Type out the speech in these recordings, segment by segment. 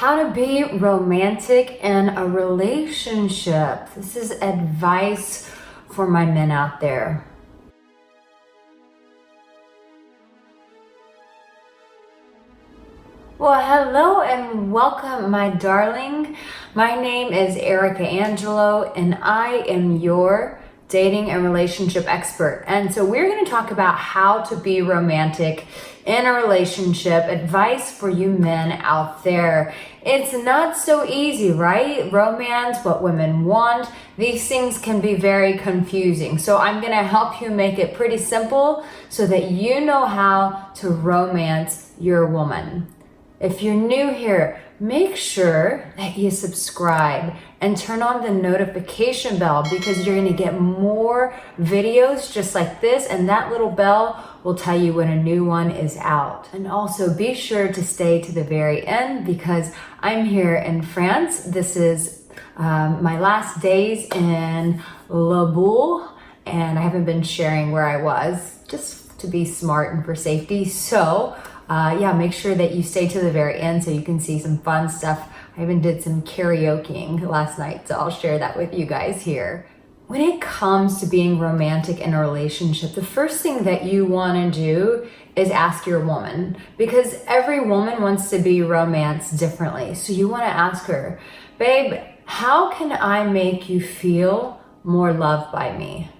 How to be romantic in a relationship. This is advice for my men out there. Well, hello and welcome, my darling. My name is Arica Angelo, and I am your dating and relationship expert. And so we're going to talk about how to be romantic in a relationship, advice for you men out there. It's not so easy, right? Romance, what women want, these things can be very confusing. So I'm going to help you make it pretty simple so that you know how to romance your woman. If you're new here, make sure that you subscribe and turn on the notification bell because you're gonna get more videos just like this, and that little bell will tell you when a new one is out. And also be sure to stay to the very end because I'm here in France. This is my last days in Le Boule, and I haven't been sharing where I was just to be smart and for safety. So yeah, make sure that you stay to the very end so you can see some fun stuff. I even did some karaokeing last night, so I'll share that with you guys here. When it comes to being romantic in a relationship, the first thing that you want to do is ask your woman, because every woman wants to be romanced differently. So you want to ask her, babe, how can I make you feel more loved by me?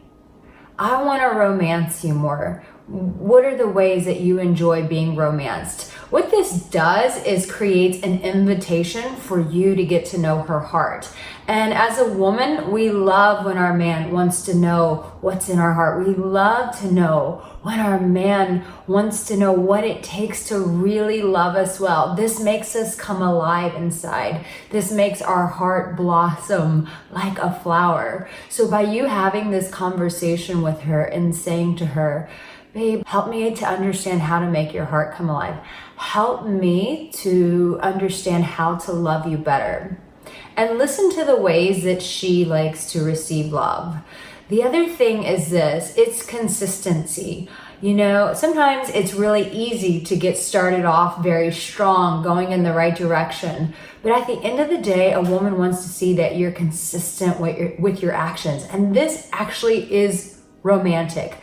I want to romance you more. What are the ways that you enjoy being romanced? What this does is creates an invitation for you to get to know her heart. And as a woman, we love when our man wants to know what's in our heart. We love to know when our man wants to know what it takes to really love us well. This makes us come alive inside. This makes our heart blossom like a flower. So by you having this conversation with her and saying to her, babe, help me to understand how to make your heart come alive. Help me to understand how to love you better. And listen to the ways that she likes to receive love. The other thing is this, it's consistency. You know, sometimes it's really easy to get started off very strong, going in the right direction. But at the end of the day, a woman wants to see that you're consistent with your actions. And this actually is romantic.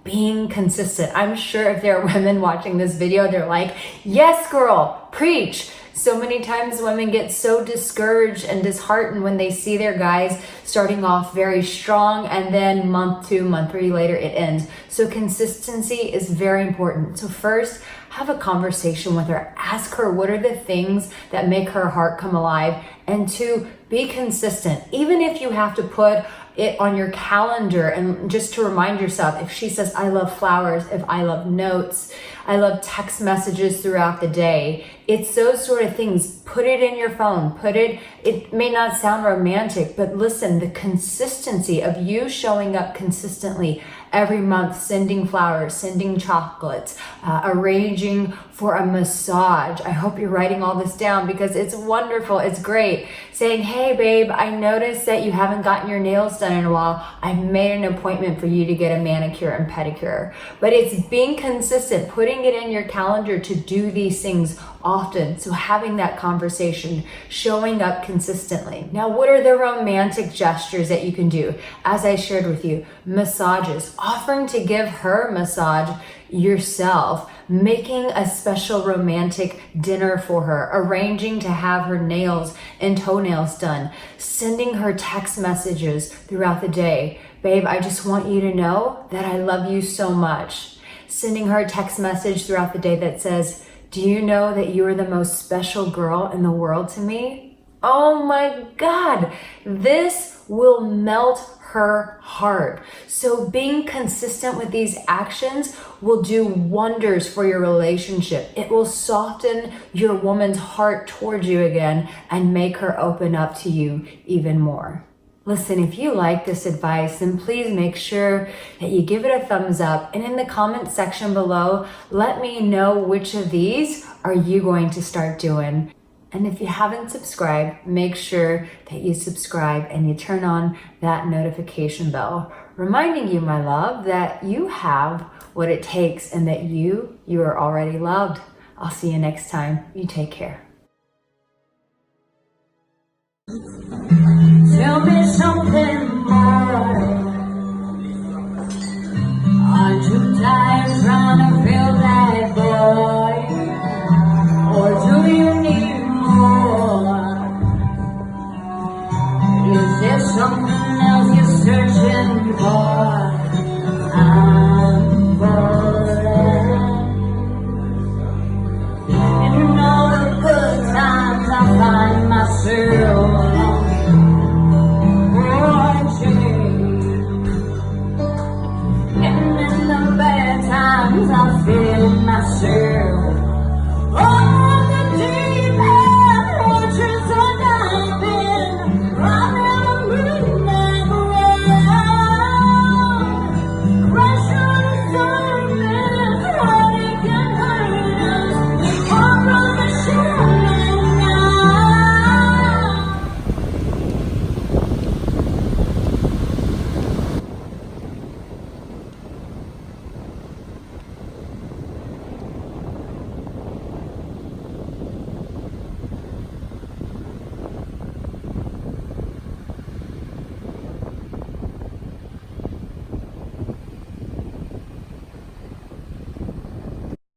Being consistent. I'm sure if there are women watching this video, they're like, yes, girl, preach. So many times women get so discouraged and disheartened when they see their guys starting off very strong and then month 2, month 3 later it ends. So consistency is very important. So first, have a conversation with her. Ask her what are the things that make her heart come alive. And 2, be consistent. Even if you have to put it on your calendar and just to remind yourself, if she says, I love flowers, if I love notes, I love text messages throughout the day, it's those sort of things. Put it in your phone, it may not sound romantic, but listen, the consistency of you showing up consistently every month, sending flowers, sending chocolates, arranging for a massage. I hope you're writing all this down because it's wonderful. It's great. Saying, hey babe, I noticed that you haven't gotten your nails done in a while. I've made an appointment for you to get a manicure and pedicure. But it's being consistent, putting it in your calendar to do these things often. So having that conversation, showing up consistently. Now, what are the romantic gestures that you can do? As I shared with you, massages, offering to give her a massage yourself, making a special romantic dinner for her, arranging to have her nails and toenails done, sending her text messages throughout the day. Babe, I just want you to know that I love you so much. Sending her a text message throughout the day that says, do you know that you are the most special girl in the world to me? Oh my God, this will melt her heart. So being consistent with these actions will do wonders for your relationship. It will soften your woman's heart towards you again and make her open up to you even more. Listen, if you like this advice, then please make sure that you give it a thumbs up. And in the comment section below, let me know which of these are you going to start doing. And if you haven't subscribed, make sure that you subscribe and you turn on that notification bell, reminding you, my love, that you have what it takes and that you are already loved. I'll see you next time. You take care.